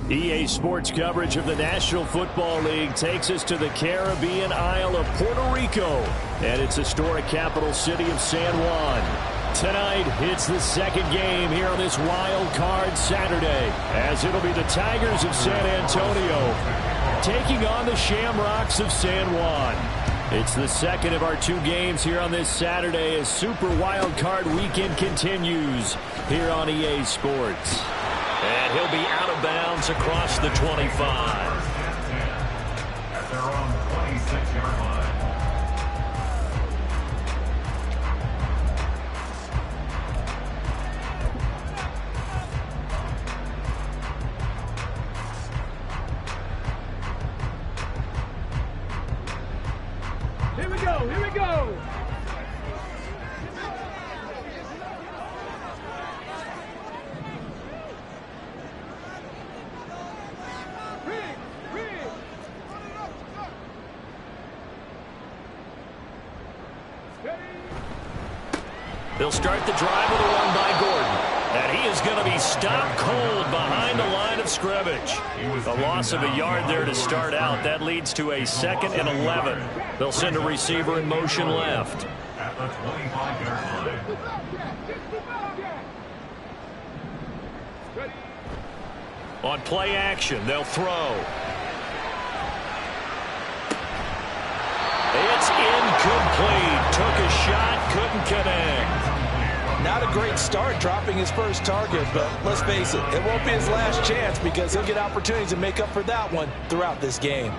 EA Sports coverage of the National Football League takes us to the Caribbean Isle of Puerto Rico and its historic capital city of San Juan. Tonight, it's the second game here on this wild card Saturday, as it'll be the Tigers of San Antonio taking on the Shamrocks of San Juan. It's the second of our two games here on this Saturday as Super Wild Card Weekend continues here on EA Sports. And he'll be out of bounds across the 25. At their own 26-yard line. Here we go, here we go. They'll start the drive with a run by Gordon. And he is going to be stopped cold behind the line of scrimmage. A loss of a yard there to start out. That leads to a 2nd and 11. They'll send a receiver in motion left. At the 25-yard line. On play action, they'll throw. It's incomplete. Took a shot, couldn't connect. Not a great start dropping his first target, but let's face it, it won't be his last chance because he'll get opportunities to make up for that one throughout this game.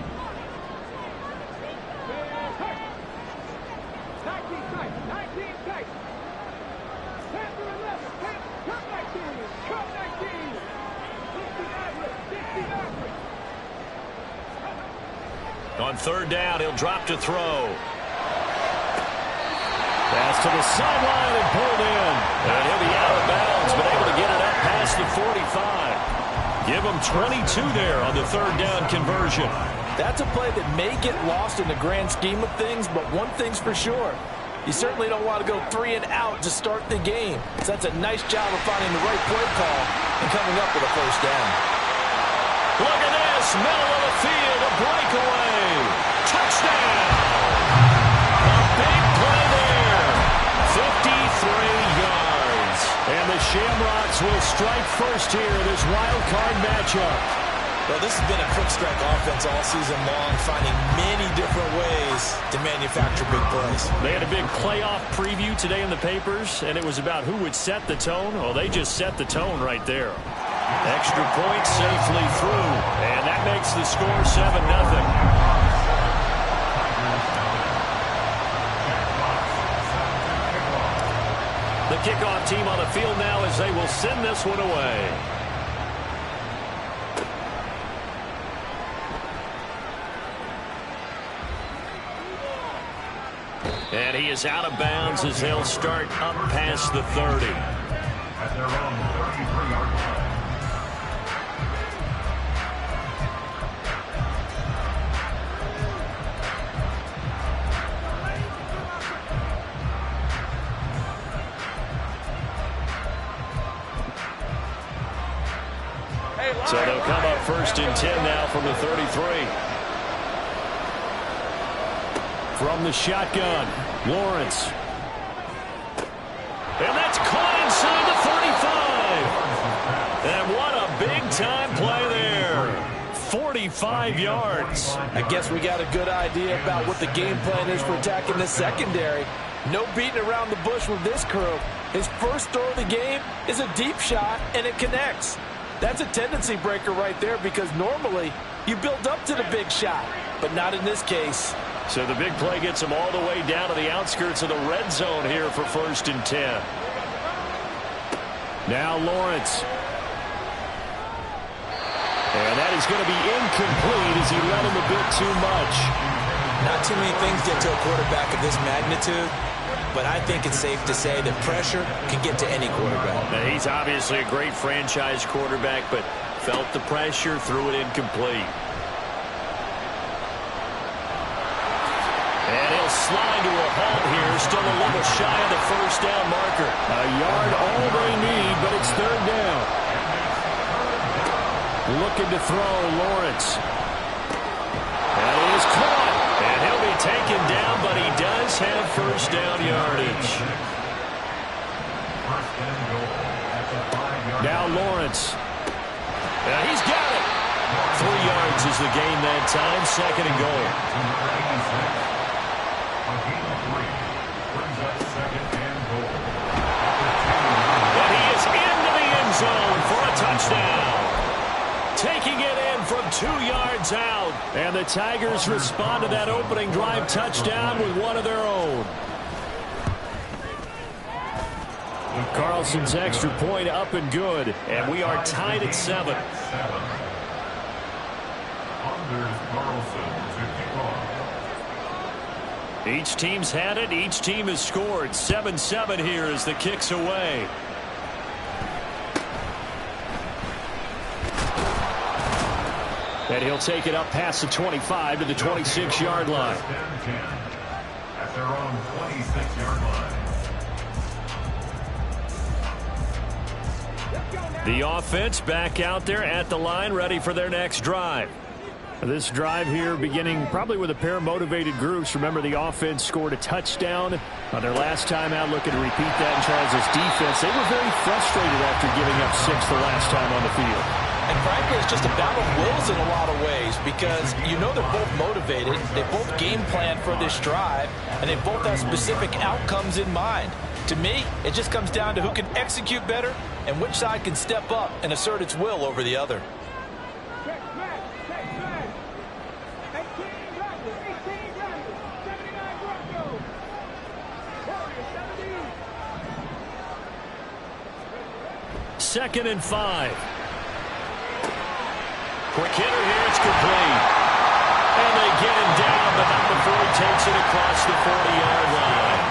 On third down, he'll drop to throw. Pass to the sideline and pulled in. And he'll be out of bounds, but able to get it up past the 45. Give him 22 there on the third down conversion. That's a play that may get lost in the grand scheme of things, but one thing's for sure. You certainly don't want to go 3 and out to start the game. So that's a nice job of finding the right play call and coming up with a first down. Look at this. Middle of the field, a breakaway. Touchdown. A big play there. 53 yards. And the Shamrocks will strike first here in this wild card matchup. Well, this has been a quick strike offense all season long, finding many different ways to manufacture big plays. They had a big playoff preview today in the papers, and it was about who would set the tone. Well, they just set the tone right there. Extra point safely through, and that makes the score 7-0. The kickoff team on the field now as they will send this one away. And he is out of bounds as they'll start up past the 30. At their own 33-yard line. So they'll come up 1st and 10 now from the 33. From the shotgun, Lawrence. And that's caught inside the 35. And what a big-time play there. 45 yards. I guess we got a good idea about what the game plan is for attacking the secondary. No beating around the bush with this crew. His first throw of the game is a deep shot, and it connects. That's a tendency breaker right there because normally you build up to the big shot, but not in this case. So the big play gets him all the way down to the outskirts of the red zone here for 1st and 10. Now Lawrence. And that is going to be incomplete as he let him a bit too much. Not too many things get to a quarterback of this magnitude, but I think it's safe to say that pressure can get to any quarterback. Now, he's obviously a great franchise quarterback, but felt the pressure, threw it incomplete. And he'll slide to a halt here, still a little shy of the first down marker. A yard all they need, but it's 3rd down. Looking to throw, Lawrence. That is caught. And he'll be taken down, but he does have first down yardage. Now Lawrence. He's got it. 3 yards is the gain that time. Second and goal. And he is into the end zone for a touchdown. Taking it in from 2 yards out. And the Tigers respond to that opening drive touchdown with one of their own. Carlson's extra point up and good. And we are tied at 7. Each team's had it. Each team has scored. 7-7 here as the kick's away. And he'll take it up past the 25 to the 26-yard line. At their own 26-yard line. The offense back out there at the line, ready for their next drive. This drive here beginning probably with a pair of motivated groups. Remember, the offense scored a touchdown on their last time out, looking to repeat that in Charles' defense. They were very frustrated after giving up 6 the last time on the field. And frankly, it's just a battle of wills in a lot of ways because you know they're both motivated, they both game plan for this drive, and they both have specific outcomes in mind. To me, it just comes down to who can execute better and which side can step up and assert its will over the other. Second and 5. Quick hitter here, it's complete. And they get him down, but not before he takes it across the 40-yard line.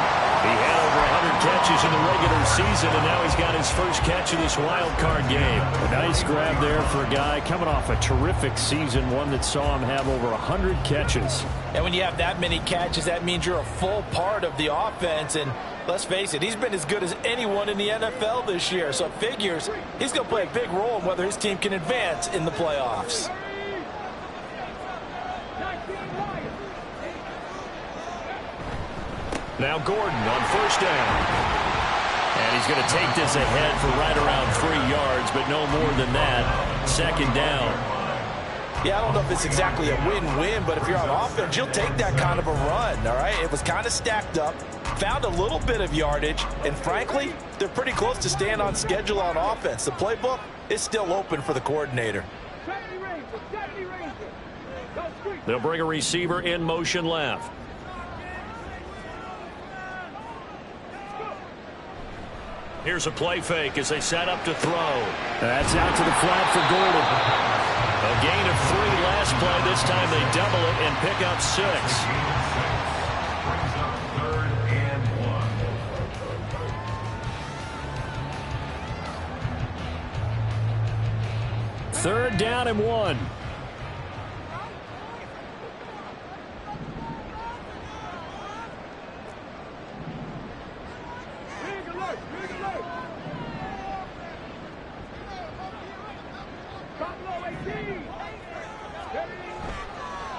He had over 100 catches in the regular season, and now he's got his first catch of this wild card game. A nice grab there for a guy coming off a terrific season, one that saw him have over 100 catches. And when you have that many catches, that means you're a full part of the offense. And let's face it, he's been as good as anyone in the NFL this year. So it figures he's going to play a big role in whether his team can advance in the playoffs. Now Gordon on first down. And he's going to take this ahead for right around 3 yards, but no more than that. Second down. Yeah, I don't know if it's exactly a win-win, but if you're on offense, you'll take that kind of a run, all right? It was kind of stacked up, found a little bit of yardage, and frankly, they're pretty close to staying on schedule on offense. The playbook is still open for the coordinator. They'll bring a receiver in motion left. Here's a play fake as they set up to throw. That's out to the flat for Gordon. A gain of 3 last play. This time they double it and pick up 6. Brings up 3rd and 1. Third down and 1.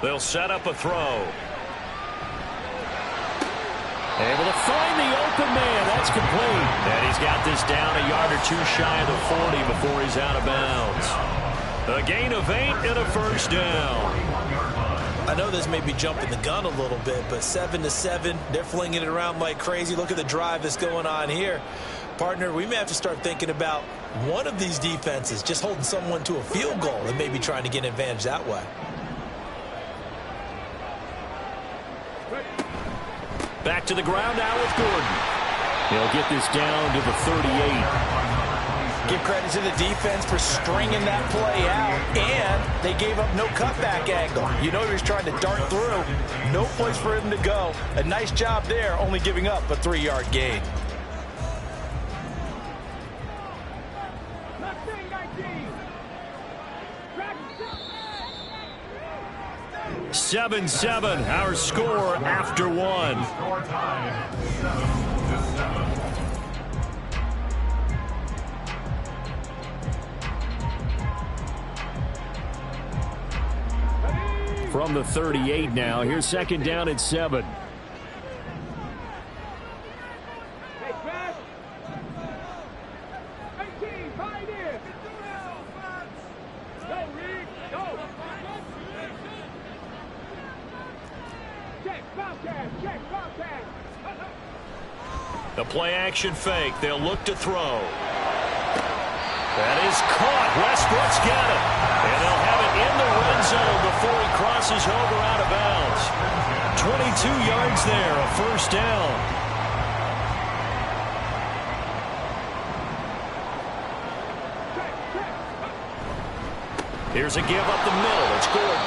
They'll set up a throw. Able to find the open man. That's complete. And he's got this down a yard or 2 shy of the 40 before he's out of bounds. A gain of 8 and a first down. I know this may be jumping the gun a little bit, but 7-7, they're flinging it around like crazy. Look at the drive that's going on here. Partner, we may have to start thinking about one of these defenses just holding someone to a field goal and maybe trying to get an advantage that way. Back to the ground now with Gordon. He'll get this down to the 38. Give credit to the defense for stringing that play out, and they gave up no cutback angle. You know he was trying to dart through. No place for him to go. A nice job there, only giving up a 3-yard gain. 7-7, our score after 1. Score tied 7-7. from the 38 now. Here's second down and 7. The play-action fake. They'll look to throw. That is caught. Westbrook's got it. And they'll have it in the red zone before he crosses over out of bounds. 22 yards there, a first down. Here's a give up the middle. It's Gordon.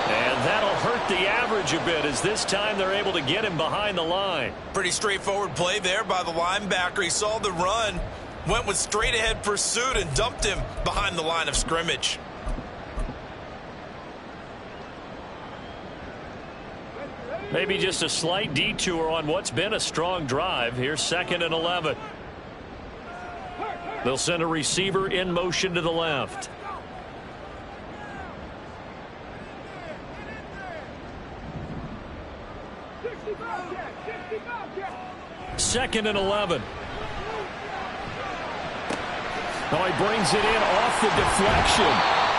And that'll hurt the average a bit as this time they're able to get him behind the line. Pretty straightforward play there by the linebacker. He saw the run, went with straight-ahead pursuit, and dumped him behind the line of scrimmage. Maybe just a slight detour on what's been a strong drive. Here's second and 11. They'll send a receiver in motion to the left. Second and 11. Oh, he brings it in off the deflection.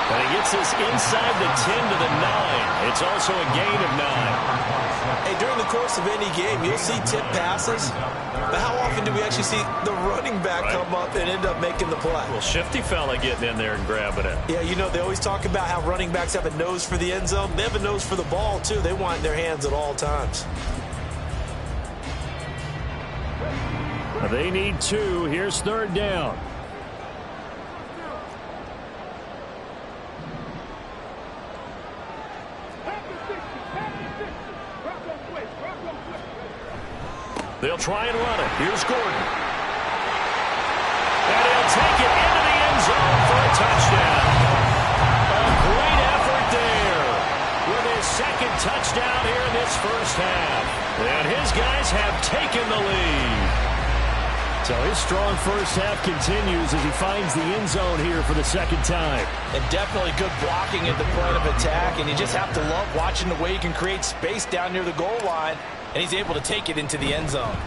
And he gets this inside the 10 to the 9. It's also a gain of 9. Hey, during the course of any game, you'll see tip passes. But how often do we actually see the running back come up and end up making the play? Well, shifty fella getting in there and grabbing it. Yeah, you know, they always talk about how running backs have a nose for the end zone. They have a nose for the ball, too. They want it in their hands at all times. They need 2. Here's third down. They'll try and run it. Here's Gordon. And he'll take it into the end zone for a touchdown. A great effort there with his second touchdown here in this first half. And his guys have taken the lead. So his strong first half continues as he finds the end zone here for the second time. And definitely good blocking at the point of attack, and you just have to love watching the way he can create space down near the goal line, and he's able to take it into the end zone.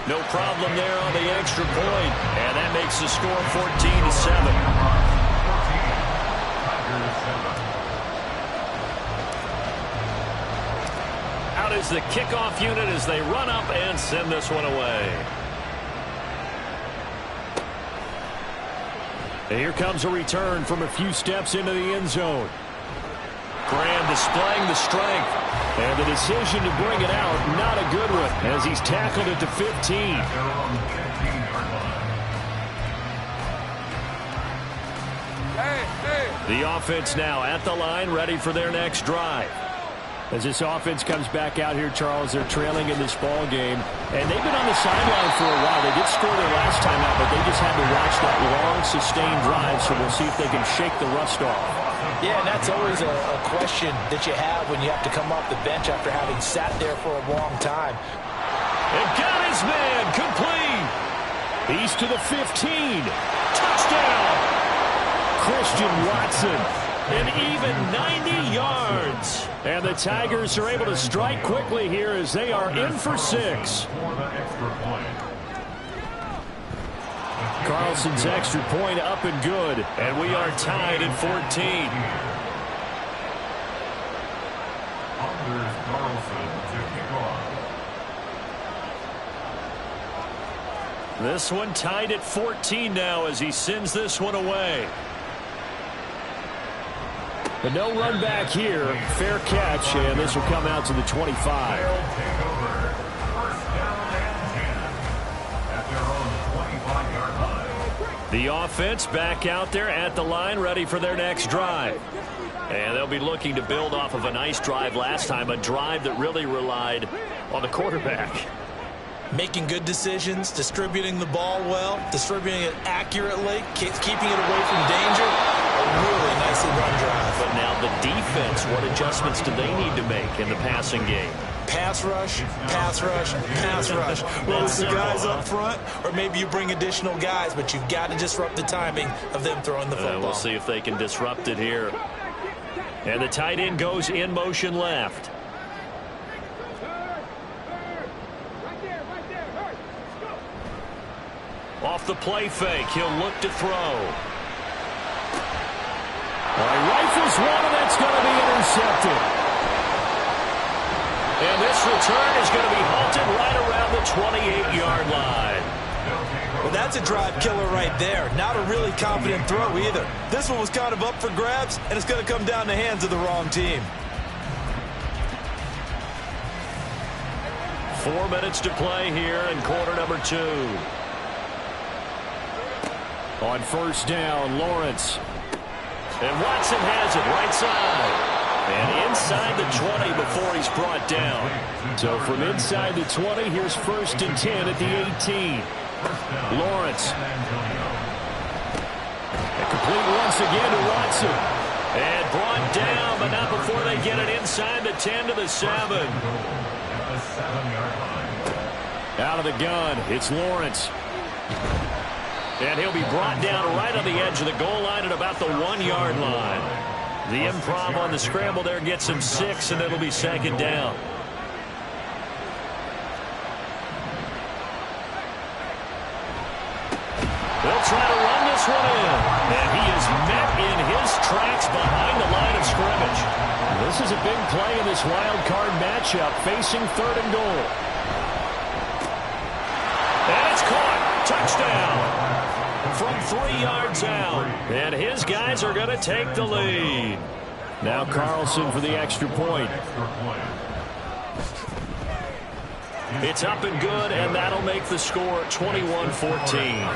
No problem there on the extra point, and that makes the score 14-7. Out is the kickoff unit as they run up and send this one away. And here comes a return from a few steps into the end zone. Graham displaying the strength. And the decision to bring it out, not a good one, as he's tackled it to 15. The offense now at the line, ready for their next drive. As this offense comes back out here, Charles, they're trailing in this ball game. And they've been on the sideline for a while. They did score their last time out, but they just had to watch that long, sustained drive, so we'll see if they can shake the rust off. Yeah, and that's always a question that you have when you have to come off the bench after having sat there for a long time. And got his man complete. He's to the 15. Touchdown. Christian Watson. An even 90 yards. And the Tigers are able to strike quickly here as they are in for 6. Carlson's extra point up and good. And we are tied at 14. Anders Carlson to kick off. This one tied at 14 now as he sends this one away. But no run back here. Fair catch, and this will come out to the 25. They'll take over. First down and 10 at their own 25-yard line. The offense back out there at the line, ready for their next drive. And they'll be looking to build off of a nice drive last time, a drive that really relied on the quarterback. Making good decisions, distributing the ball well, distributing it accurately, keeping it away from danger. A really nicely run drive. But now the defense, what adjustments do they need to make in the passing game? Pass rush, pass rush, pass rush. Whether it's the guys up front or maybe you bring additional guys, but you've got to disrupt the timing of them throwing the football. We'll see if they can disrupt it here. And the tight end goes in motion left. Off the play fake, he'll look to throw. Well, he rifles one, and that's going to be intercepted. And this return is going to be halted right around the 28-yard line. Well, that's a drive killer right there. Not a really confident throw either. This one was kind of up for grabs, and it's going to come down the hands of the wrong team. 4 minutes to play here in quarter number 2. On first down, Lawrence. And Watson has it right side. And inside the 20 before he's brought down. So from inside the 20, here's 1st and 10 at the 18. Lawrence. And complete once again to Watson. And brought down, but not before they get it inside the 10 to the 7. Out of the gun, it's Lawrence. And he'll be brought down right on the edge of the goal line at about the 1-yard line. The improv on the scramble there gets him 6, and it'll be 2nd down. They'll try to run this one in. And he is met in his tracks behind the line of scrimmage. This is a big play in this wild card matchup, facing 3rd and goal. And it's caught. Touchdown. From 3 yards out. And his guys are going to take the lead. Now Carlson for the extra point. It's up and good, and that'll make the score 21-14.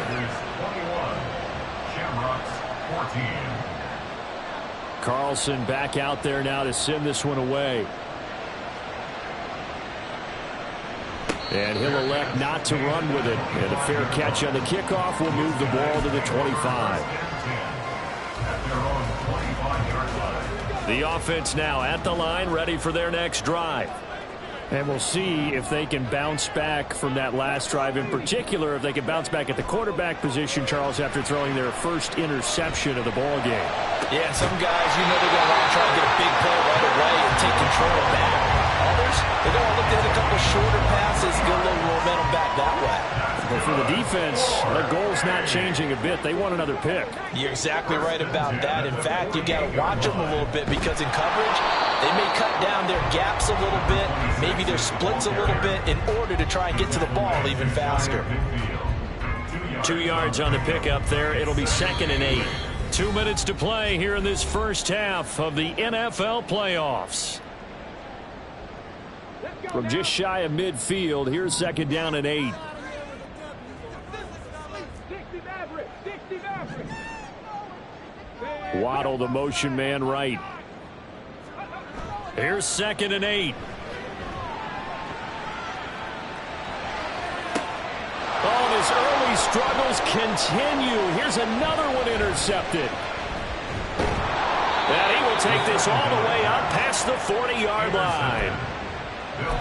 Carlson back out there now to send this one away. And he'll elect not to run with it. And a fair catch on the kickoff will move the ball to the 25. The offense now at the line, ready for their next drive. And we'll see if they can bounce back from that last drive, in particular if they can bounce back at the quarterback position, Charles, after throwing their first interception of the ball game. Yeah, some guys, you know they're going to want to try and get a big play right away and take control back. Others, they're going to look to hit a couple shorter passes, get a little momentum back that way. But for the defense, their goal's not changing a bit. They want another pick. You're exactly right about that. In fact, you got to watch them a little bit because in coverage, they may cut down their gaps a little bit, maybe their splits a little bit in order to try and get to the ball even faster. 2 yards on the pickup there. It'll be 2nd and 8. 2 minutes to play here in this first half of the NFL playoffs. From just shy of midfield, here's 2nd down and 8. Waddle, the motion man, right. Here's 2nd and 8. Oh, his early struggles continue. Here's another one intercepted. And he will take this all the way up past the 40-yard line.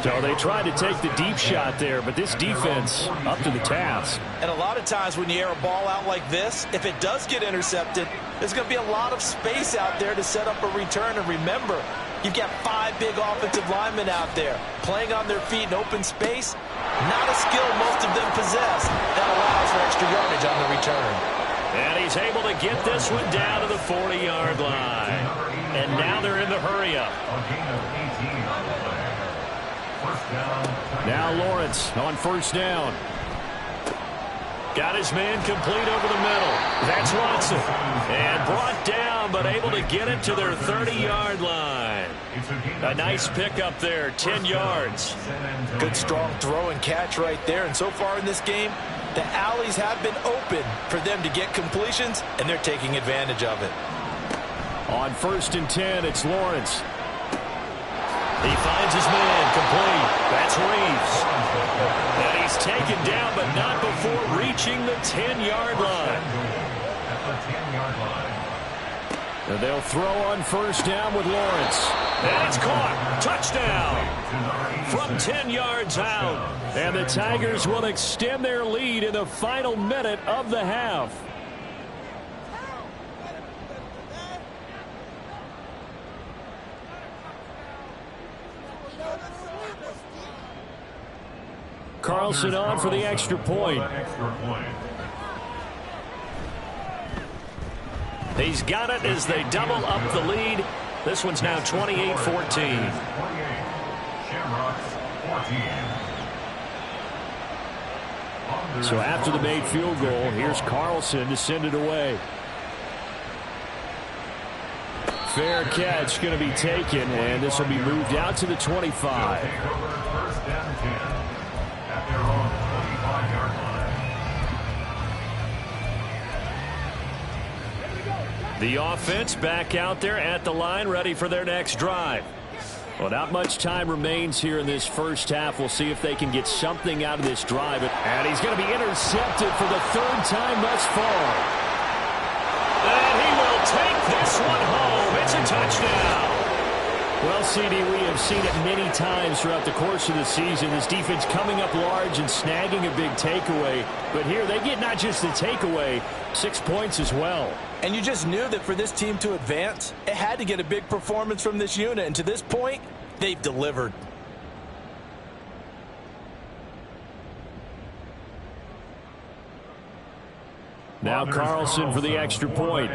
So they tried to take the deep shot there, but this defense up to the task. And a lot of times when you air a ball out like this, if it does get intercepted, there's going to be a lot of space out there to set up a return. And remember, you've got 5 big offensive linemen out there playing on their feet in open space. Not a skill most of them possess that allows for extra yardage on the return. And he's able to get this one down to the 40-yard line. And now they're in the hurry-up. Now Lawrence on first down. Got his man complete over the middle. That's Watson. And brought down, but able to get it to their 30-yard line. A nice pickup there, 10 yards. Good strong throw and catch right there. And so far in this game, the alleys have been open for them to get completions, and they're taking advantage of it. On 1st and 10, it's Lawrence. He finds his man complete. That's Reeves. And he's taken down, but not before reaching the 10-yard line. And they'll throw on first down with Lawrence. And it's caught. Touchdown. From 10 yards out. And the Tigers will extend their lead in the final minute of the half. Carlson on for the extra point. He's got it as they double up the lead. This one's now 28-14. So after the made field goal, here's Carlson to send it away. Fair catch going to be taken, and this will be moved out to the 25. First down 10 at their own 25-yard line. The offense back out there at the line, ready for their next drive. Well, not much time remains here in this first half. We'll see if they can get something out of this drive. And he's going to be intercepted for the third time thus far. And he will take this one home. It's a touchdown. Well, CD, we have seen it many times throughout the course of the season. This defense coming up large and snagging a big takeaway. But here they get not just the takeaway, 6 points as well. And you just knew that for this team to advance, it had to get a big performance from this unit. And to this point, they've delivered. Now Carlson for the extra point.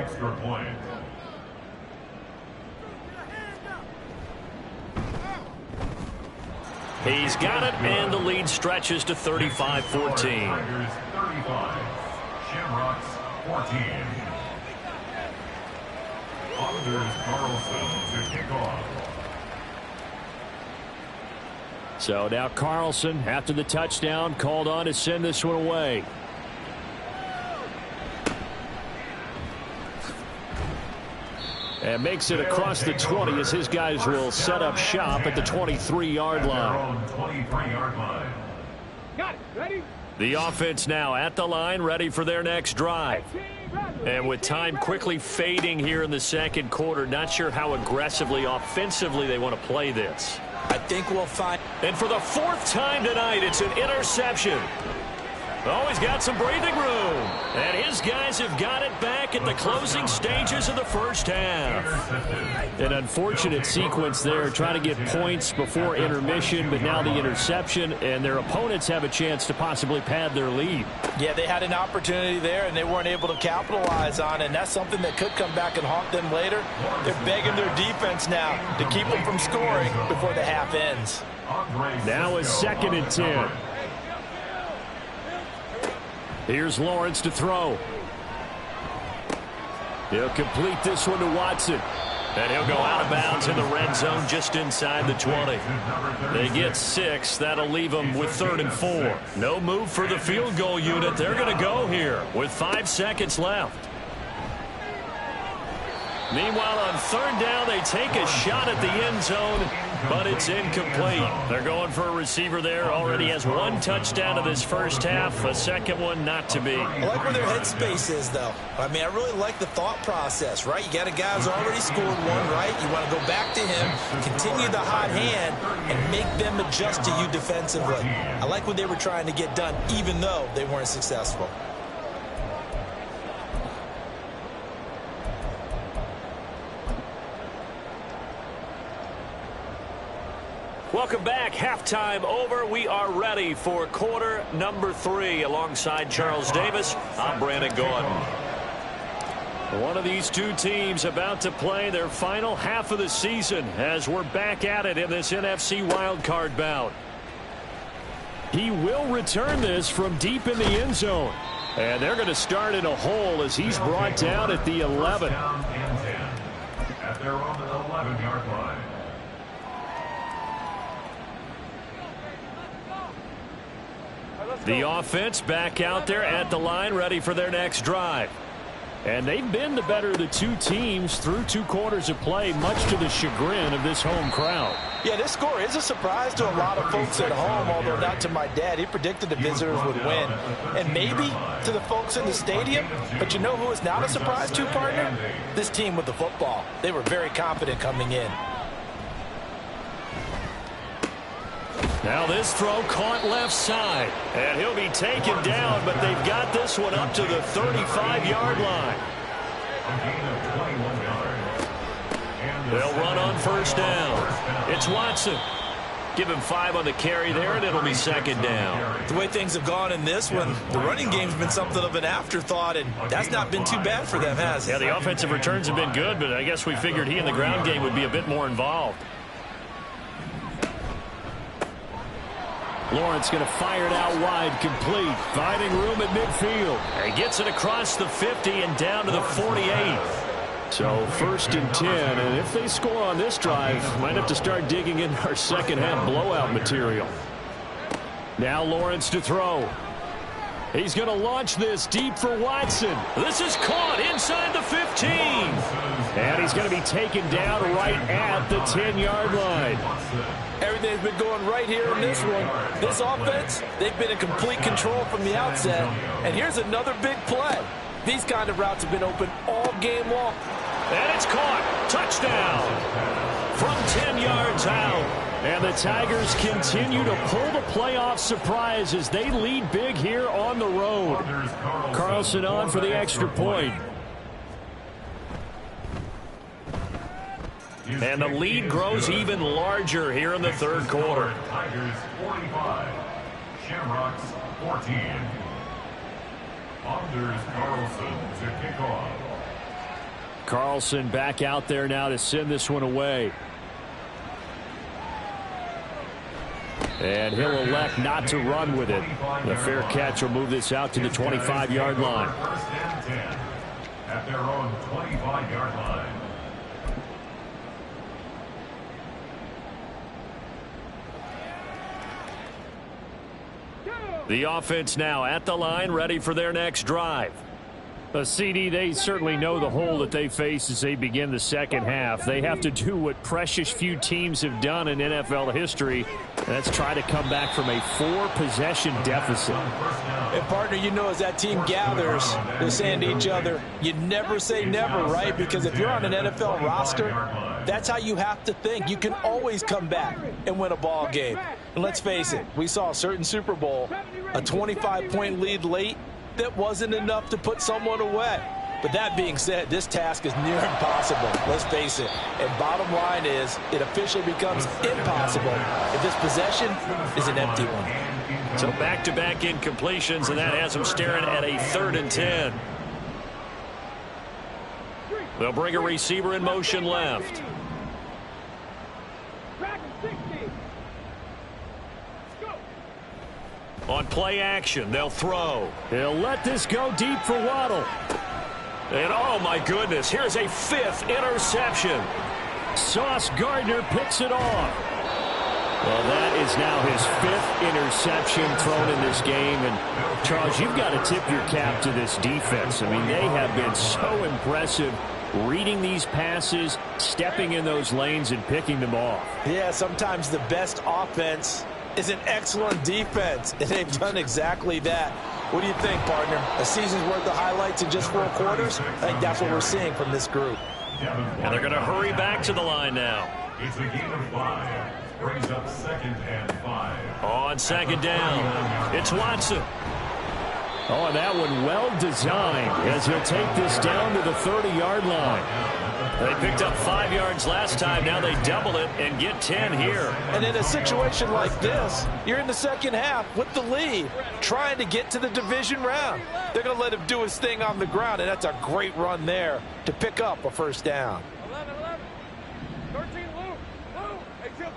He's got it, and the lead stretches to 35-14. 35, Shamrocks 14. Anders Carlson to kick off. So now Carlson, after the touchdown, called on to send this one away. And makes it across the 20 as his guys will set up shop at the 23-yard line. 23-yard line. Got it. Ready? The offense now at the line, ready for their next drive. And with time quickly fading here in the second quarter, not sure how aggressively, offensively they want to play this. I think we'll find. And for the fourth time tonight, it's an interception. Oh, he's got some breathing room. And his guys have got it back at the closing stages of the first half. An unfortunate sequence there, trying to get points before intermission, but now the interception, and their opponents have a chance to possibly pad their lead. Yeah, they had an opportunity there, and they weren't able to capitalize on it, and that's something that could come back and haunt them later. They're begging their defense now to keep them from scoring before the half ends. Now is 2nd and 10. Here's Lawrence to throw. He'll complete this one to Watson. And he'll go out of bounds in the red zone just inside the 20. They get 6. That'll leave them with 3rd and 4. No move for the field goal unit. They're going to go here with 5 seconds left. Meanwhile, on 3rd down, they take a shot at the end zone, but it's incomplete. They're going for a receiver there. Already has 1 touchdown in this first half. A second one not to be. I like where their headspace is, though. I mean, I really like the thought process, right? You got a guy who's already scored 1, right? You want to go back to him, continue the hot hand, and make them adjust to you defensively. I like what they were trying to get done, even though they weren't successful. Welcome back. Halftime over. We are ready for quarter number 3. Alongside Charles Davis, I'm Brandon Gordon. One of these two teams about to play their final half of the season as we're back at it in this NFC wildcard bout. He will return this from deep in the end zone. And they're going to start in a hole as he's brought down at the 11. At their own 11-yard line. The offense back out there at the line, ready for their next drive. And they've been the better of the two teams through 2 quarters of play, much to the chagrin of this home crowd. Yeah, this score is a surprise to a lot of folks at home, although not to my dad. He predicted the visitors would win. And maybe to the folks in the stadium. But you know who is not a surprise to, partner? This team with the football. They were very confident coming in. Now this throw caught left side. And he'll be taken down, but they've got this one up to the 35-yard line. They'll run on 1st down. It's Watson. Give him 5 on the carry there, and it'll be second down. The way things have gone in this one, the running game's been something of an afterthought, and that's not been too bad for them, has it? Yeah, the offensive returns have been good, but I guess we figured he in the ground game would be a bit more involved. Lawrence going to fire it out wide, complete, finding room at midfield. He gets it across the 50 and down to the 48. So 1st and 10, and if they score on this drive, might have to start digging in our second half blowout material. Now Lawrence to throw. He's going to launch this deep for Watson. This is caught inside the 15. And he's going to be taken down right at the 10-yard line. Everything's been going right here in this one. This offense, they've been in complete control from the outset. And here's another big play. These kind of routes have been open all game long. And it's caught. Touchdown. From 10 yards out. And the Tigers continue to pull the playoff surprise as they lead big here on the road. Carlson on for the extra point. And the lead grows even larger here in the third quarter. Tigers 45, Shamrocks 14. Anders Carlson to kick off. Carlson back out there now to send this one away. And he'll elect not to run with it. The fair catch will move this out to the 25-yard line. 1st and 10 at their own 25-yard line. The offense now at the line, ready for their next drive. CD, they certainly know the hole that they face as they begin the second half. They have to do what precious few teams have done in NFL history. That's try to come back from a 4-possession deficit. And, partner, you know as that team gathers, they're saying to each other, you never say never, right? Because if you're on an NFL roster, that's how you have to think. You can always come back and win a ball game. And let's face it, we saw a certain Super Bowl, a 25-point lead late, that wasn't enough to put someone away. But that being said, this task is near impossible. Let's face it. And bottom line is, it officially becomes impossible if this possession is an empty one. So back-to-back incompletions, and that has them staring at a 3rd and 10. They'll bring a receiver in motion left. On play action, they'll throw. He'll let this go deep for Waddle. And oh my goodness, here's a 5th interception. Sauce Gardner picks it off. Well, that is now his 5th interception thrown in this game. And Charles, you've got to tip your cap to this defense. I mean, they have been so impressive reading these passes, stepping in those lanes and picking them off. Yeah, sometimes the best offense is an excellent defense, and they've done exactly that. What do you think, partner? A season's worth of highlights in just 4 quarters? I think that's what we're seeing from this group. And they're going to hurry back to the line now. It's a gain of 5. Brings up 2nd and 5. On 2nd down, it's Watson. Oh, and that one well designed as he'll take this down to the 30-yard line. They picked up 5 yards last time. Now they double it and get 10 here. And in a situation like this, you're in the second half with the lead, trying to get to the division round. They're going to let him do his thing on the ground, and that's a great run there to pick up a 1st down. 13, Lou. Hey, chill.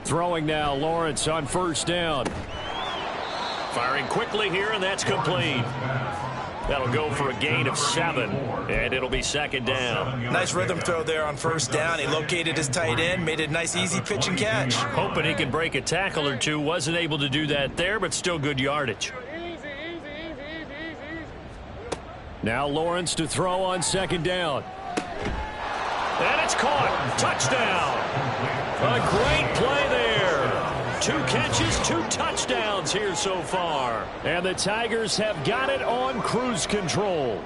Throwing now, Lawrence on 1st down. Firing quickly here, and that's complete. That'll go for a gain of 7, and it'll be 2nd down. Nice rhythm throw there on 1st down. He located his tight end, made it a nice, easy pitch and catch. Hoping he can break a tackle or two. Wasn't able to do that there, but still good yardage. Easy. Now Lawrence to throw on 2nd down. And it's caught. Touchdown. A great play there. 2 catches, 2 touchdowns here so far. And the Tigers have got it on cruise control.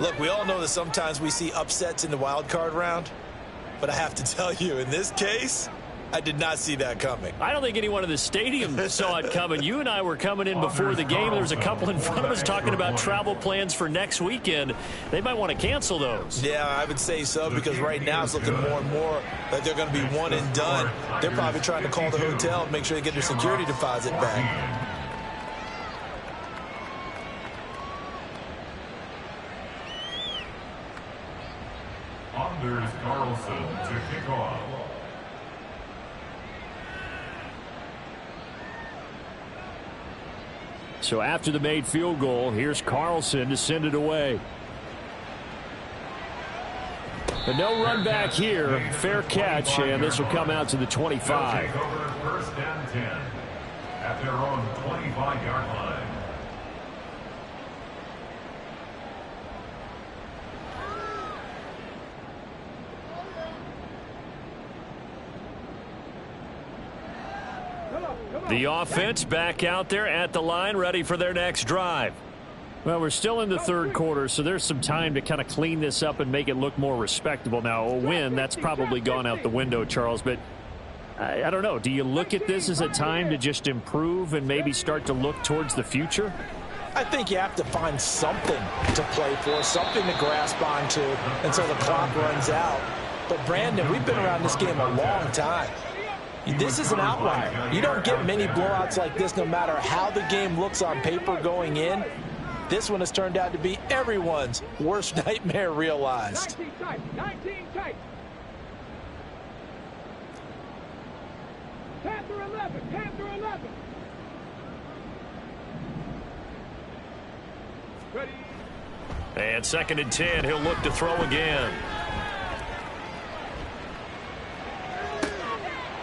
Look, we all know that sometimes we see upsets in the wild card round. But I have to tell you, in this case, I did not see that coming. I don't think anyone in the stadium saw it coming. You and I were coming in before the game. There was a couple in front of us talking about travel plans for next weekend. They might want to cancel those. Yeah, I would say so, because right now it's looking more and more like they're going to be one and done. They're probably trying to call the hotel and make sure they get their security deposit back. Anders Carlson to kick off. So after the made field goal, here's Carlson to send it away. But no run back here. Fair catch, and this will come out to the 25. They'll take over first and 10 at their own 25-yard line. The offense back out there at the line, ready for their next drive. Well, we're still in the third quarter, so there's some time to kind of clean this up and make it look more respectable. Now, a win, that's probably gone out the window, Charles, but I don't know. Do you look at this as a time to just improve and maybe start to look towards the future? I think you have to find something to play for, something to grasp onto until the clock runs out. But, Brandon, we've been around this game a long time. This is an outlier. You don't get many blowouts like this no matter how the game looks on paper going in. This one has turned out to be everyone's worst nightmare realized. 19 tight. 19 tight. 10 through 11. 10 through 11. Ready. And 2nd and 10, he'll look to throw again.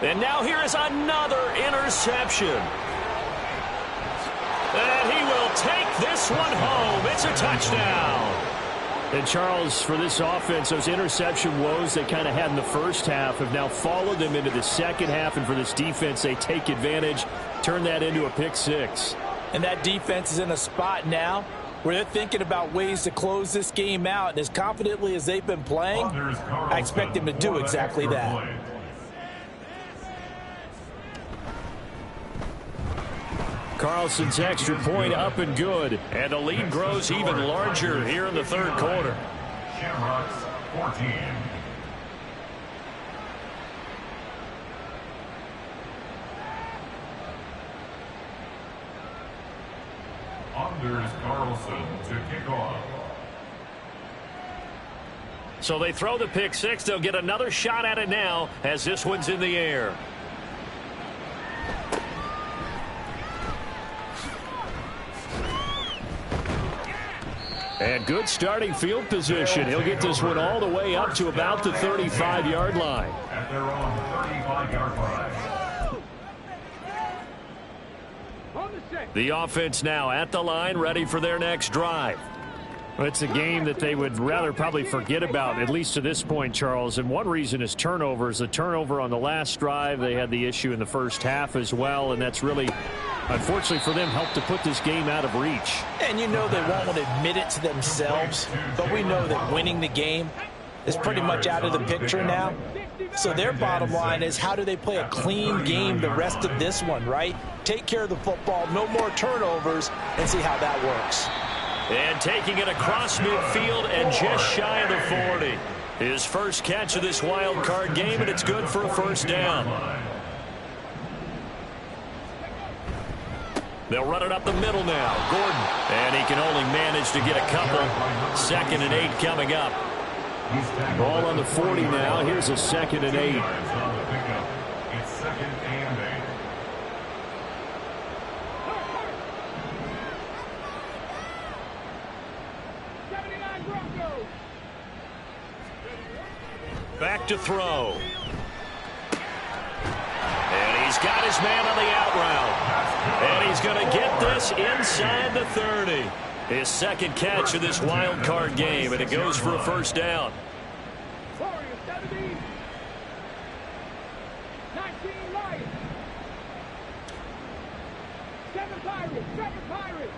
And now here is another interception. And he will take this one home. It's a touchdown. And, Charles, for this offense, those interception woes they kind of had in the first half have now followed them into the second half. And for this defense, they take advantage, turn that into a pick six. And that defense is in a spot now where they're thinking about ways to close this game out. And as confidently as they've been playing, I expect them to do exactly that. Carlson's extra point up and good. And the lead grows even larger here in the third quarter. Shamrocks 14. Anders Carlson to kick off. So they throw the pick six. They'll get another shot at it now as this one's in the air. And good starting field position. He'll get this one all the way up to about the 35-yard line. At their own 35-yard line. The offense now at the line, ready for their next drive. It's a game that they would rather probably forget about, at least to this point, Charles. And one reason is turnovers. The turnover on the last drive, they had the issue in the first half as well, and that's really, unfortunately for them, helped to put this game out of reach. And you know they won't want to admit it to themselves, but we know that winning the game is pretty much out of the picture now. So their bottom line is, how do they play a clean game the rest of this one, right? Take care of the football, no more turnovers, and see how that works. And taking it across midfield and just shy of the 40. His first catch of this wild card game, and it's good for a first down. They'll run it up the middle now. Gordon. And he can only manage to get a couple. 2nd and 8 coming up. Ball on the 40 now. Here's a 2nd and 8. It's 2nd and 8. Back to throw. And he's got his man on the out route. And he's going to get this inside the 30. His second catch of this wild card game, and it goes for a first down. 19 Lions. 7 Pirates. 7 Pirates.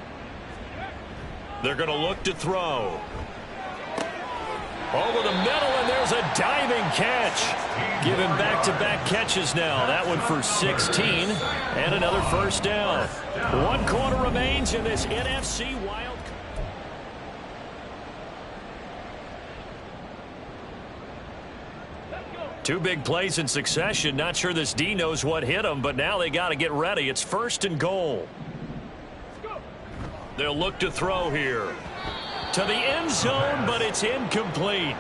They're going to look to throw. Over the middle, and there's a diving catch. Giving back-to-back catches now. That one for 16 and another first down. 1 quarter remains in this NFC Wild. Two big plays in succession. Not sure this D knows what hit him, but now they got to get ready. It's 1st and goal. They'll look to throw here. To the end zone, but it's incomplete.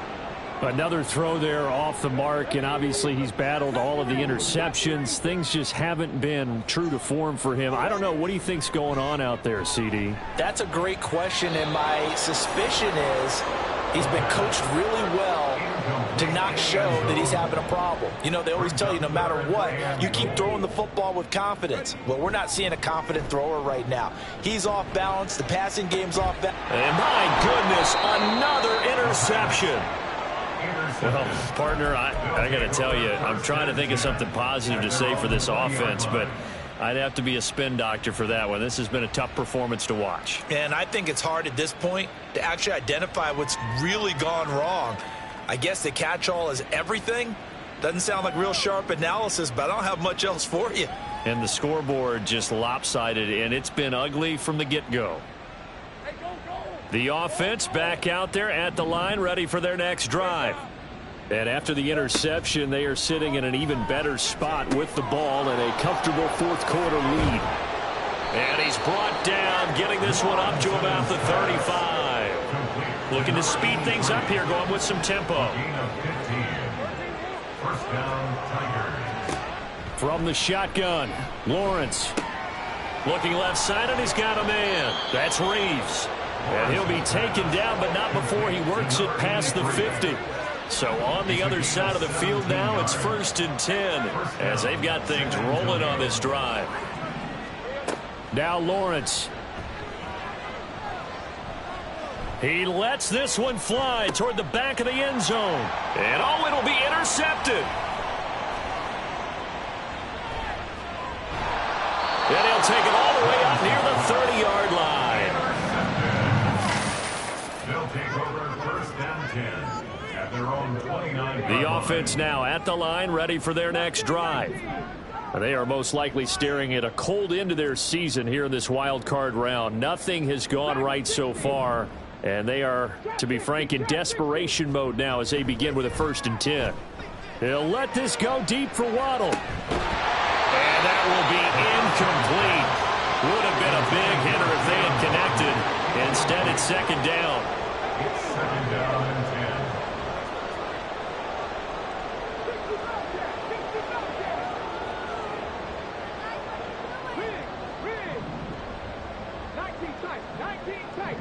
Another throw there off the mark, and obviously he's battled all of the interceptions. Things just haven't been true to form for him. I don't know. What do you think's going on out there, CD? That's a great question, and my suspicion is he's been coached really well to not show that he's having a problem. You know, they always tell you no matter what, you keep throwing the football with confidence. Well, we're not seeing a confident thrower right now. He's off balance. The passing game's off balance. And my goodness, another interception. Well, partner, I got to tell you, I'm trying to think of something positive to say for this offense, but I'd have to be a spin doctor for that one. This has been a tough performance to watch. And I think it's hard at this point to actually identify what's really gone wrong. I guess the catch-all is everything. Doesn't sound like real sharp analysis, but I don't have much else for you. And the scoreboard just lopsided, and it's been ugly from the get-go. The offense back out there at the line, ready for their next drive. And after the interception, they are sitting in an even better spot with the ball and a comfortable 4th quarter lead. And he's brought down, getting this one up to about the 35. Looking to speed things up here, going with some tempo. From the shotgun, Lawrence. Looking left side, and he's got a man. That's Reeves. And he'll be taken down, but not before he works it past the 50. So on the other side of the field now, it's 1st and 10 as they've got things rolling on this drive. Now Lawrence. He lets this one fly toward the back of the end zone. And oh, it'll be intercepted. And he'll take it all the way up near the 30-yard line. They'll take over 1st and 10 at their own 29. The offense now at the line, ready for their next drive. They are most likely staring at a cold end to their season here in this wild card round. Nothing has gone right so far, and they are, to be frank, in desperation mode now as they begin with a 1st and 10. He'll let this go deep for Waddle. And that will be incomplete. Would have been a big hitter if they had connected. Instead, it's 2nd down. It's 2nd down and 10. Rig. 19 tight. 19 tight.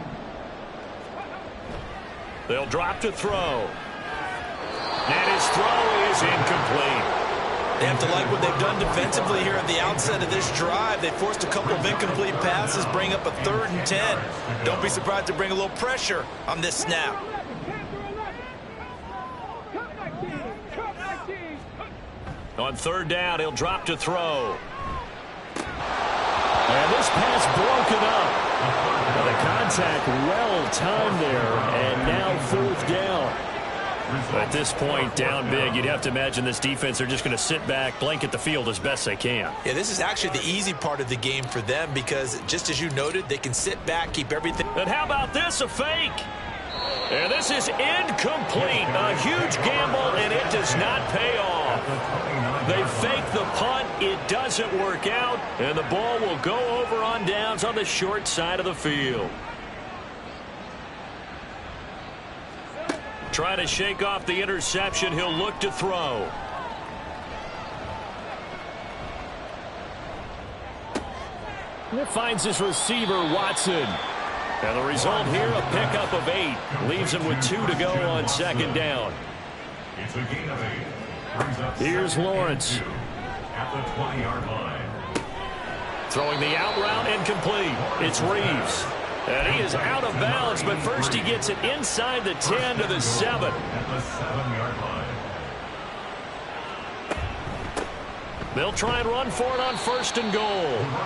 They'll drop to throw. And his throw is incomplete. They have to like what they've done defensively here at the outset of this drive. They forced a couple of incomplete passes, bring up a 3rd and 10. Don't be surprised to bring a little pressure on this snap. On 3rd down, he'll drop to throw. And this pass broken up. Well, the contact well timed there, and now 4th down. At this point, down big, you'd have to imagine this defense, they're just going to sit back, blanket the field as best they can. Yeah, this is actually the easy part of the game for them because, just as you noted, they can sit back, keep everything. And how about this, a fake? And this is incomplete. A huge gamble, and it does not pay off. They fake the punt. It doesn't work out, and the ball will go over on downs on the short side of the field. Trying to shake off the interception. He'll look to throw. It finds his receiver, Watson. And the result here, a pickup of 8. Leaves him with 2 to go on 2nd down. It's a gain of 8. Brings up Here's Lawrence. at the 20-yard line. Throwing the out route, incomplete. It's Reeves. And he is out of bounds, but first he gets it inside the 10 to the 7. At the 7-yard line. They'll try and run for it on 1st and goal.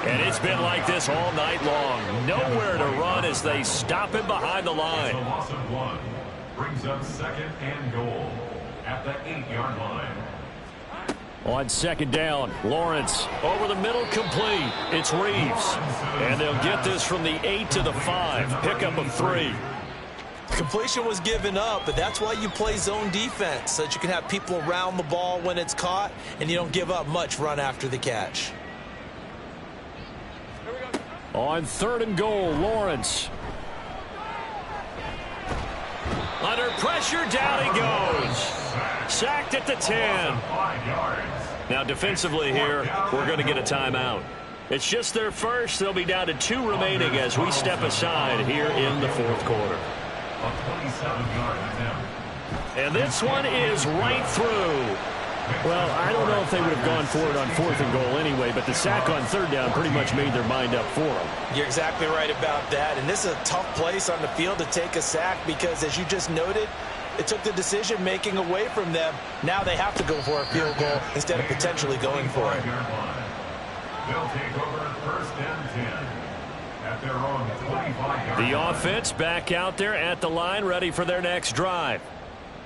And it's been like this all night long. Nowhere to run as they stop him behind the It's a line. loss of 1. Brings up 2nd and goal at the 8-yard line. On second down, Lawrence over the middle, complete. It's Reeves. And they'll get this from the 8 to the 5. Pickup of 3. Completion was given up, but that's why you play zone defense, so that you can have people around the ball when it's caught, and you don't give up much run after the catch. On 3rd and goal, Lawrence. Under pressure, down he goes. Sacked at the 10. Now defensively here, we're going to get a timeout. It's just their first. They'll be down to 2 remaining as we step aside here in the 4th quarter. And this one is right through. Well, I don't know if they would have gone for it on 4th and goal anyway, but the sack on 3rd down pretty much made their mind up for them. You're exactly right about that, and this is a tough place on the field to take a sack because, as you just noted, it took the decision-making away from them. Now they have to go for a field goal instead of potentially going for it. They'll take over 1st and 10 at their own 25-yard line. The offense back out there at the line, ready for their next drive.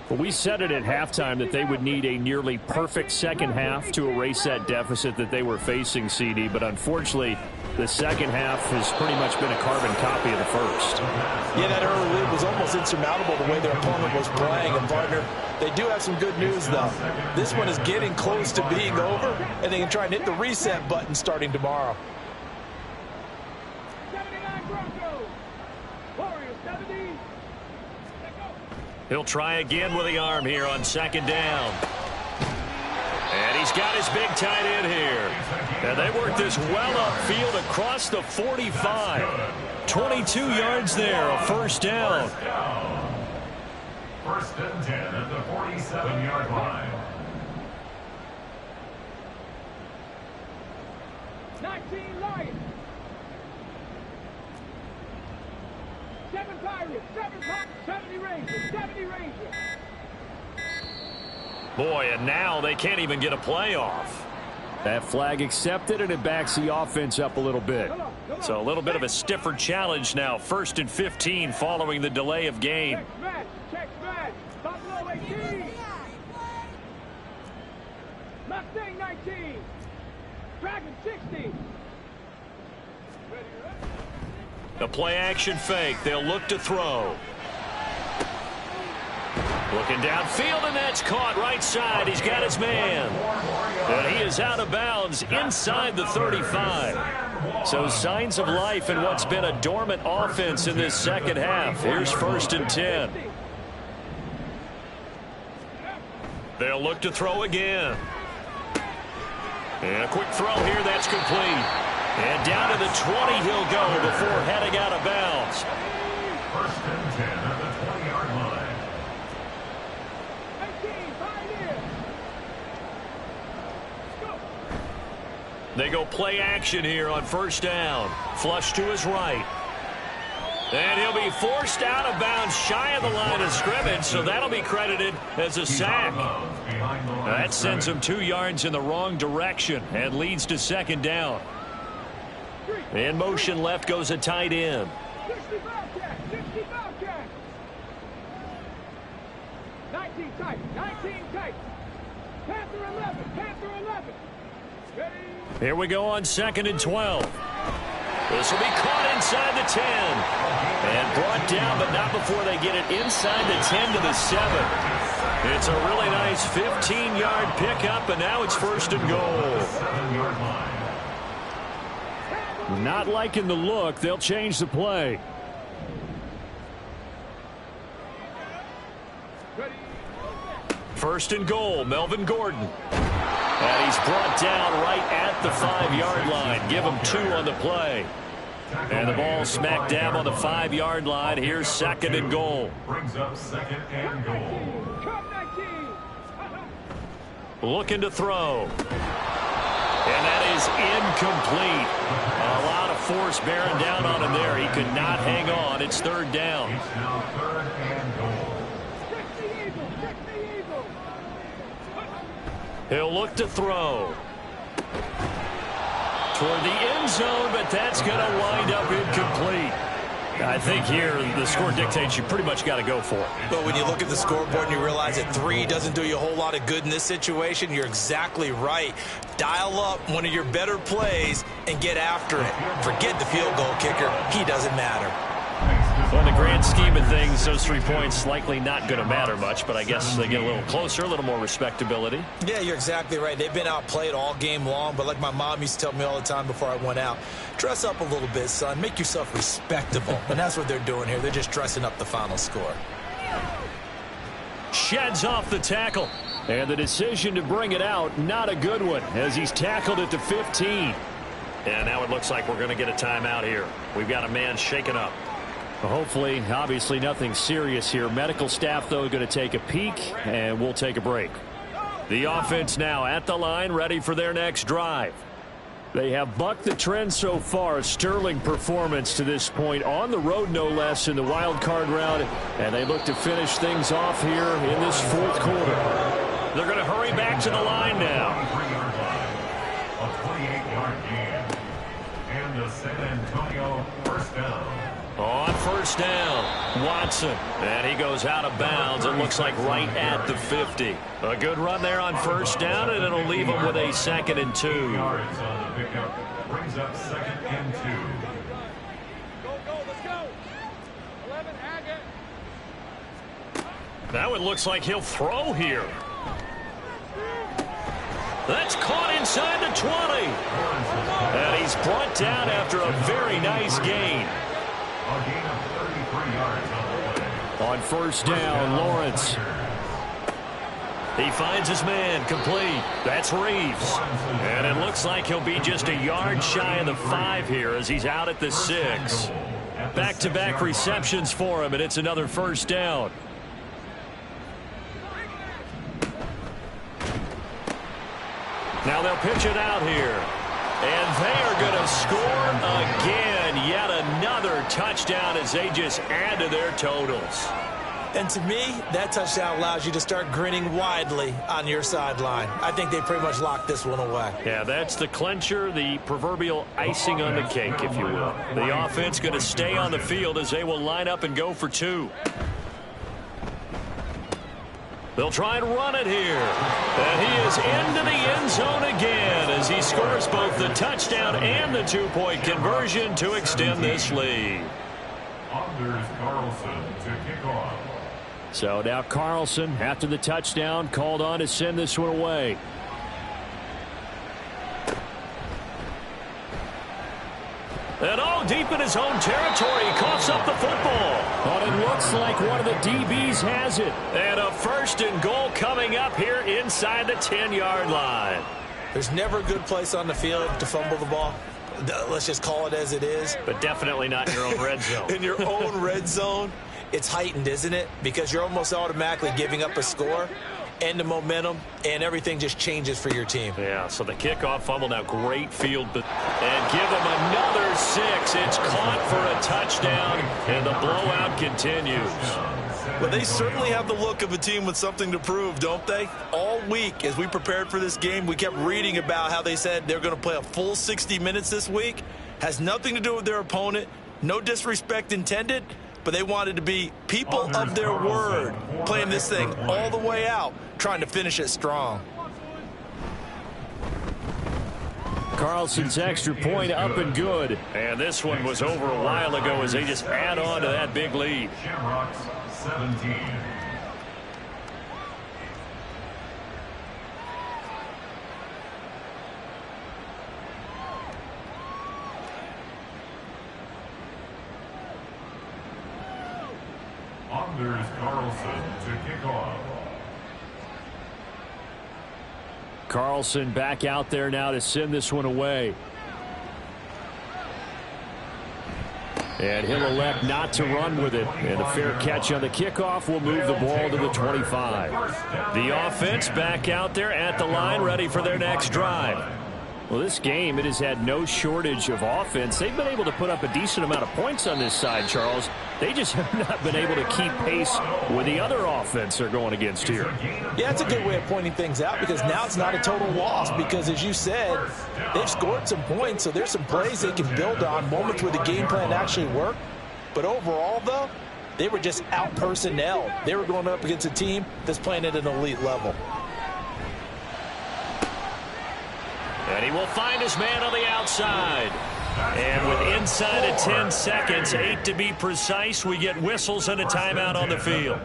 Well, we said it at halftime that they would need a nearly perfect second half to erase that deficit that they were facing, CD. But unfortunately, the second half has pretty much been a carbon copy of the first. Yeah, that early lead was almost insurmountable the way their opponent was playing. And, partner, they do have some good news, though. This one is getting close to being over, and they can try and hit the reset button starting tomorrow. 79 Broncos. Warriors 70. He'll try again with the arm here on 2nd down. And he's got his big tight end here. And they work this well upfield across the 45. 22 yards there, a 1st down. 1st and 10 at the 47-yard line. 19 Lions. 7 Pirates. 70 Rangers. 70 Rangers. Boy, and now they can't even get a playoff. That flag accepted, and it backs the offense up a little bit. So a little bit of a stiffer challenge now. 1st and 15 following the delay of game. Check smash. Buffalo 18. Mustang 19. Dragon 60. The play-action fake. They'll look to throw. Looking downfield, and that's caught right side. He's got his man. And he is out of bounds inside the 35. So signs of life in what's been a dormant offense in this second half. Here's 1st and 10. They'll look to throw again. And a quick throw here. That's complete. And down to the 20 he'll go before heading out of bounds. 1st and 10 at the 20-yard line. 18, 5 years. Go. They go play action here on 1st down. Flush to his right. And he'll be forced out of bounds shy of the line of scrimmage, so that'll be credited as a sack. That sends him 2 yards in the wrong direction and leads to 2nd down. In motion left goes a tight end. 65 catch. 65 catch. 19 tight. 19 tight. Panther 11. Panther 11. Ready. Here we go on 2nd and 12. This will be caught inside the 10. And brought down, but not before they get it inside the 10 to the 7. It's a really nice 15-yard pickup, and now it's 1st and goal. Not liking the look. They'll change the play. First and goal, Melvin Gordon. And he's brought down right at the 5-yard line. Give him 2 on the play. And the ball smack dab on the 5-yard line. Here's 2nd and goal. Brings up 2nd and goal. Looking to throw. And that is incomplete. A lot of force bearing down on him there. He could not hang on. It's 3rd down. It's now 3rd and goal. He'll look to throw. Toward the end zone, but that's going to wind up incomplete. I think here the score dictates you pretty much got to go for it. But when you look at the scoreboard and you realize that 3 doesn't do you a whole lot of good in this situation, you're exactly right. Dial up one of your better plays and get after it. Forget the field goal kicker. He doesn't matter. Well, in the grand scheme of things, those 3 points likely not going to matter much, but I guess they get a little closer, a little more respectability. Yeah, you're exactly right. They've been outplayed all game long, but like my mom used to tell me all the time before I went out, dress up a little bit, son. Make yourself respectable. And that's what they're doing here. They're just dressing up the final score. Sheds off the tackle. And the decision to bring it out, not a good one, as he's tackled at the 15. And now it looks like we're going to get a timeout here. We've got a man shaken up. Well, hopefully, obviously nothing serious here. Medical staff, though, going to take a peek, and we'll take a break. The offense now at the line, ready for their next drive. They have bucked the trend so far. Sterling performance to this point on the road, no less, in the wild card round, and they look to finish things off here in this fourth quarter. They're going to hurry back to the line now. A 28-yard gain. And the San Antonio first down. On first down, Watson. And he goes out of bounds. It looks like right at the 50. A good run there on first down, and it'll leave him with a 2nd and 2. Yards on the pickup brings up 2nd and 2. Go, let's go. 11, Haggett. Now it looks like he'll throw here. That's caught inside the 20. And he's brought down after a very nice gain. A gain of 33 yards on the play. On first down, Lawrence. He finds his man, complete. That's Reeves. And it looks like he'll be just a yard shy of the 5 here as he's out at the 6. Back-to-back receptions for him, and it's another first down. Now they'll pitch it out here. And they are going to score again. Yet another touchdown as they just add to their totals. And to me, that touchdown allows you to start grinning widely on your sideline. I think they pretty much locked this one away. Yeah, that's the clincher, the proverbial icing on the cake, if you will. The offense going to stay on the field as they will line up and go for 2. They'll try and run it here. And he is into the end zone again as he scores both the touchdown and the 2-point conversion to extend this lead. Anders Carlson to kick off. So now Carlson, after the touchdown, called on to send this one away. And deep in his own territory, he coughs up the football. But it looks like one of the DBs has it. And a 1st and goal coming up here inside the 10-yard line. There's never a good place on the field to fumble the ball. Let's just call it as it is. But definitely not in your own red zone. In your own red zone, it's heightened, isn't it? Because you're almost automatically giving up a score and the momentum, and everything just changes for your team. Yeah, so the kickoff fumble now, great field. And give them another 6. It's caught for a touchdown, and the blowout continues. Well, they certainly have the look of a team with something to prove, don't they? All week, as we prepared for this game, we kept reading about how they said they're going to play a full 60 minutes this week. Has nothing to do with their opponent. No disrespect intended, but they wanted to be people of their word, playing this thing all the way out, trying to finish it strong. Carlson's extra point up and good. And this one was over a while ago as they just add on to that big lead. Shamrocks 17. Anders Carlson to kick off. Carlson back out there now to send this one away. And he'll elect not to run with it. And a fair catch on the kickoff will move the ball to the 25. The offense back out there at the line, ready for their next drive. Well, this game, it has had no shortage of offense. They've been able to put up a decent amount of points on this side, Charles. They just have not been able to keep pace with the other offense they're going against here. Yeah, it's a good way of pointing things out because now it's not a total loss because, as you said, they've scored some points, so there's some plays they can build on, moments where the game plan actually worked. But overall, though, they were just out-personnel. They were going up against a team that's playing at an elite level. And he will find his man on the outside. And with inside of 10 seconds, 8 to be precise, we get whistles and a timeout on the field.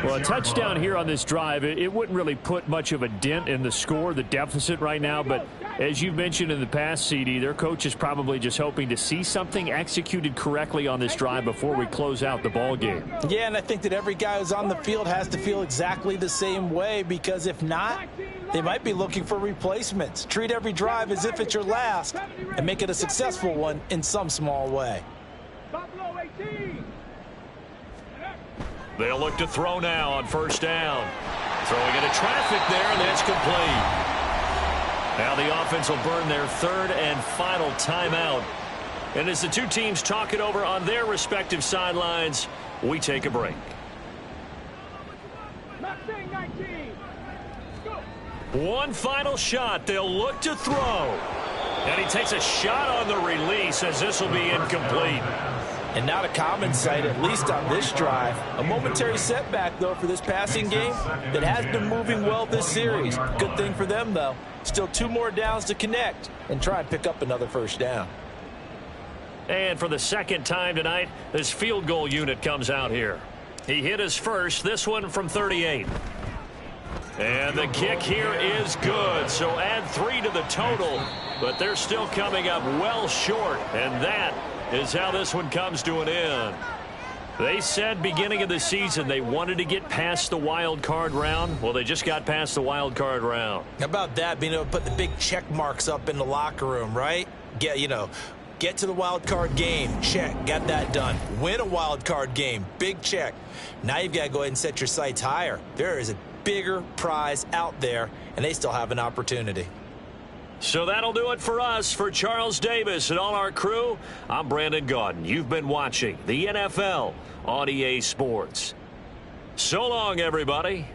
Well, a touchdown here on this drive, it wouldn't really put much of a dent in the score, the deficit right now. But as you've mentioned in the past, CD, their coach is probably just hoping to see something executed correctly on this drive before we close out the ball game. Yeah, and I think that every guy who's on the field has to feel exactly the same way, because if not, they might be looking for replacements. Treat every drive as if it's your last and make it a successful one in some small way. Buffalo 18. They'll look to throw now on first down. Throwing into traffic there, and that's complete. Now the offense will burn their third and final timeout. And as the two teams talk it over on their respective sidelines, we take a break. Mustang 19. Go. One final shot. They'll look to throw. And he takes a shot on the release as this will be incomplete. And not a common sight, at least on this drive. A momentary setback, though, for this passing game that has been moving well this series. Good thing for them, though. Still 2 more downs to connect and try and pick up another first down. And for the second time tonight, this field goal unit comes out here. He hit his first, this one from 38. And the kick here is good, so add 3 to the total, but they're still coming up well short, and that is how this one comes to an end. They said beginning of the season they wanted to get past the wild card round. Well, they just got past the wild card round. How about that, being able to put the big check marks up in the locker room, right? Get to the wild card game, check, got that done. Win a wild card game, big check. Now you've got to go ahead and set your sights higher. There is a bigger prize out there, and they still have an opportunity. So that'll do it for us. For Charles Davis and all our crew, I'm Brandon Gaudin. You've been watching the NFL on EA Sports. So long, everybody.